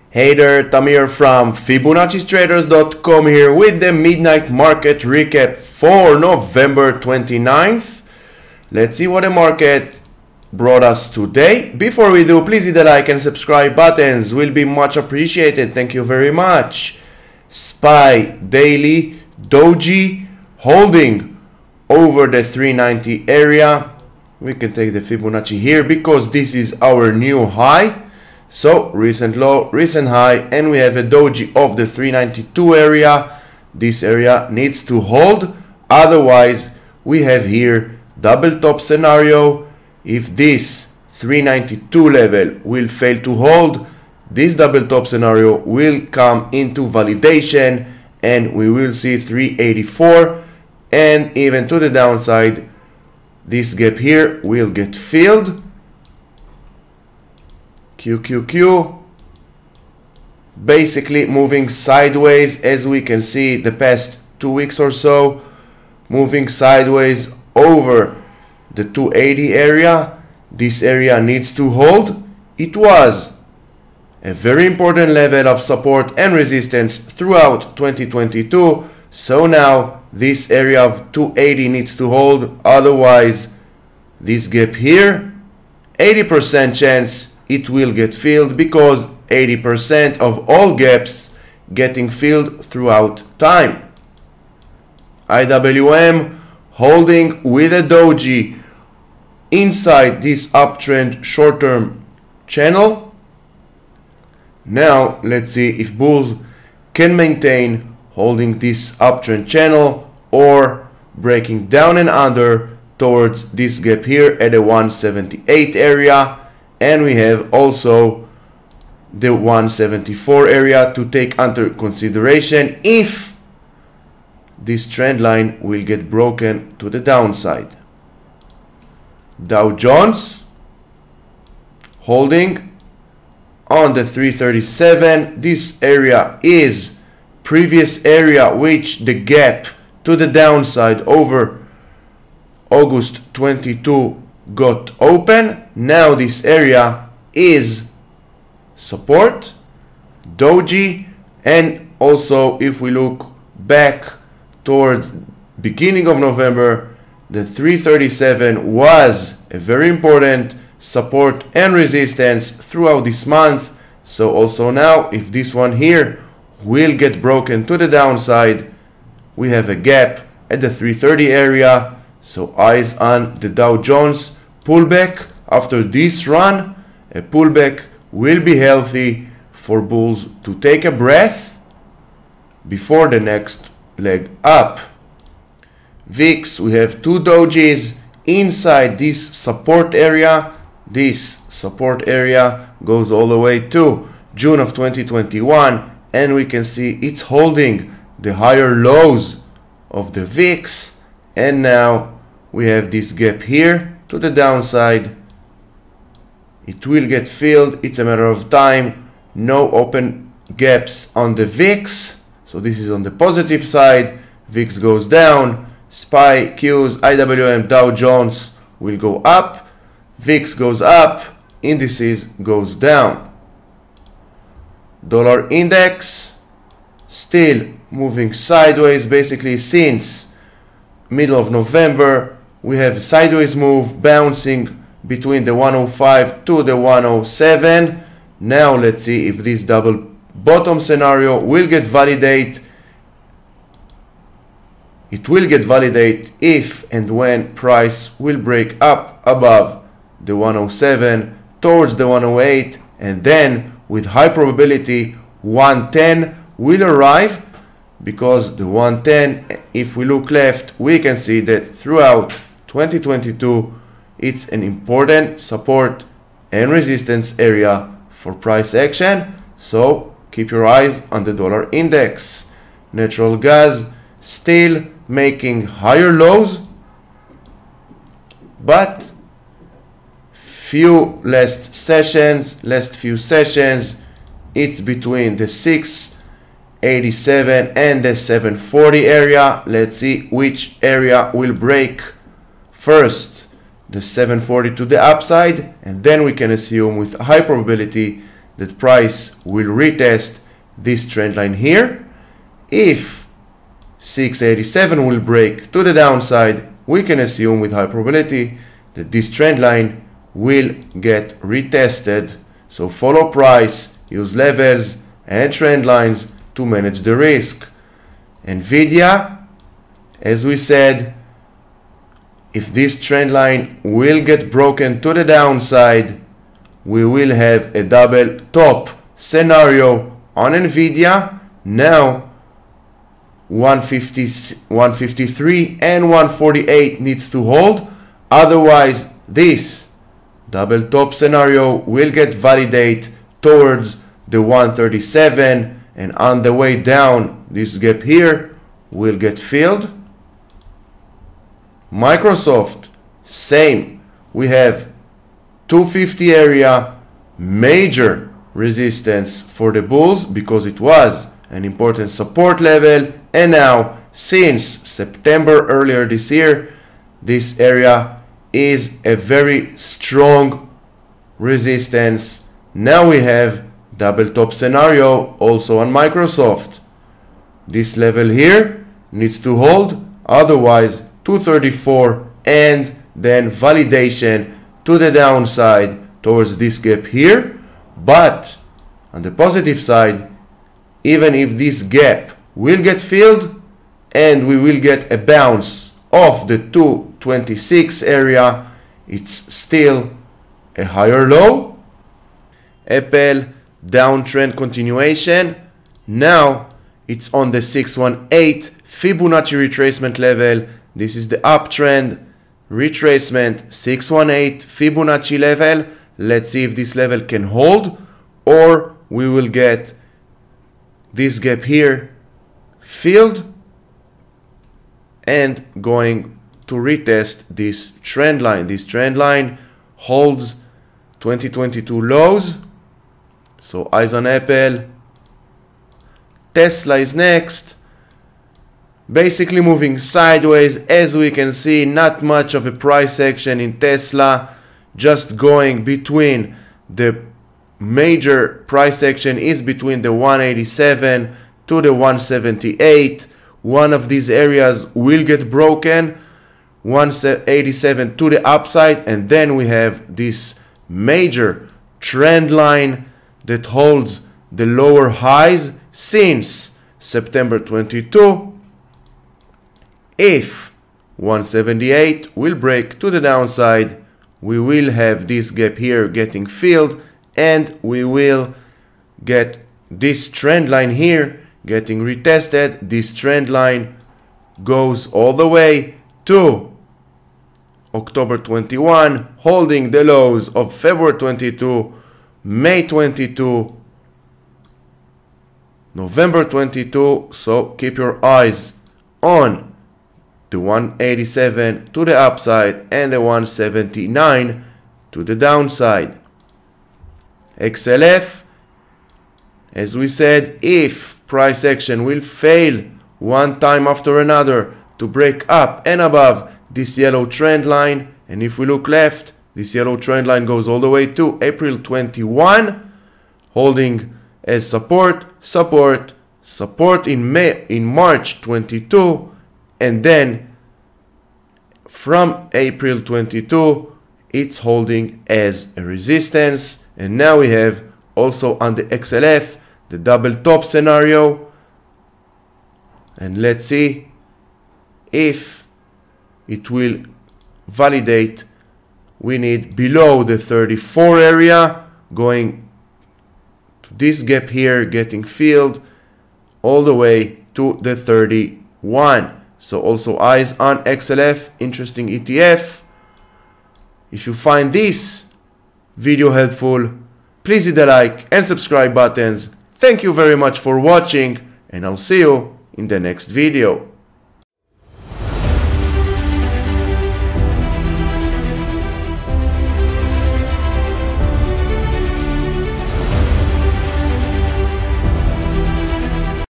Hey there, Tamir from Fibonaccis-Traders.com here with the midnight market recap for November 29th. Let's see what the market brought us today. Before we do, please hit the like and subscribe buttons, will be much appreciated. Thank you very much. SPY daily doji holding over the 390 area. We can take the Fibonacci here because this is our new high. So recent low, recent high, and we have a doji of the 392 area. This area needs to hold, otherwise we have here double top scenario. If this 392 level will fail to hold, this double top scenario will come into validation and we will see 384, and even to the downside this gap here will get filled. QQQ basically moving sideways, as we can see the past 2 weeks or so, moving sideways over the 280 area. This area needs to hold. It was a very important level of support and resistance throughout 2022, so now this area of 280 needs to hold, otherwise this gap here, 80% chance it will get filled, because 80% of all gaps getting filled throughout time. IWM holding with a doji inside this uptrend short-term channel. Now let's see if bulls can maintain holding this uptrend channel or breaking down and under towards this gap here at the 178 area. And we have also the 174 area to take under consideration if this trend line will get broken to the downside. Dow Jones holding on the 337. This area is previous area which the gap to the downside over August 22 got open. Now this area is support, doji, and also if we look back towards beginning of November, the 337 was a very important support and resistance throughout this month. So also now if this one here will get broken to the downside, we have a gap at the 330 area. So eyes on the Dow Jones pullback. After this run, a pullback will be healthy for bulls to take a breath before the next leg up. VIX, we have two dojis inside this support area. This support area goes all the way to June of 2021, and we can see it's holding the higher lows of the VIX, and now we have this gap here to the downside. It will get filled, it's a matter of time. No open gaps on the VIX, so this is on the positive side. VIX goes down, SPY, Qs, IWM, Dow Jones will go up, VIX goes up, indices goes down. Dollar index still moving sideways. Basically since middle of November we have a sideways move bouncing between the 105 to the 107. Now let's see if this double bottom scenario will get validated. It will get validated if and when price will break up above the 107 towards the 108, and then with high probability 110 will arrive, because the 110, if we look left, we can see that throughout 2022 it's an important support and resistance area for price action. So keep your eyes on the dollar index. Natural gas still making higher lows, but last few sessions it's between the 687 and the 740 area. Let's see which area will break first the 740 to the upside, and then we can assume with high probability that price will retest this trend line here. If 687 will break to the downside, we can assume with high probability that this trend line will get retested. So follow price, use levels and trend lines to manage the risk. NVDA, as we said, if this trend line will get broken to the downside, we will have a double top scenario on NVDA. Now 153 and 148 needs to hold, otherwise this double top scenario will get validated towards the 137, and on the way down this gap here will get filled. Microsoft, same, we have 250 area, major resistance for the bulls because it was an important support level, and now since September earlier this year, this area is a very strong resistance. Now we have double top scenario also on Microsoft. This level here needs to hold, otherwise 234 and then validation to the downside towards this gap here. But on the positive side, even if this gap will get filled and we will get a bounce off the 226 area, it's still a higher low. AAPL downtrend continuation. Now it's on the 618 Fibonacci retracement level. This is the uptrend retracement 618 Fibonacci level. Let's see if this level can hold, or we will get this gap here filled and going to retest this trend line. This trend line holds 2022 lows, so eyes on AAPL. Tesla is next, basically moving sideways. As we can see, not much of a price action in Tesla, just going between the major price action is between the 187 to the 178. One of these areas will get broken, 187 to the upside, and then we have this major trend line that holds the lower highs since September 22. If 178 will break to the downside, we will have this gap here getting filled, and we will get this trend line here getting retested. This trend line goes all the way to October 21, holding the lows of February 22, May 22, November 22. So keep your eyes on the 187 to the upside and the 179 to the downside. XLF, as we said, if price action will fail one time after another to break up and above this yellow trend line, and if we look left, this yellow trend line goes all the way to April 21, holding as support in March 22, and then from April 22 it's holding as a resistance. And now we have also on the XLF the double top scenario, and let's see if it will validate. We need below the 34 area, going to this gap here getting filled all the way to the 31. So also eyes on XLF, interesting ETF. If you find this video helpful, please hit the like and subscribe buttons. Thank you very much for watching, and I'll see you in the next video.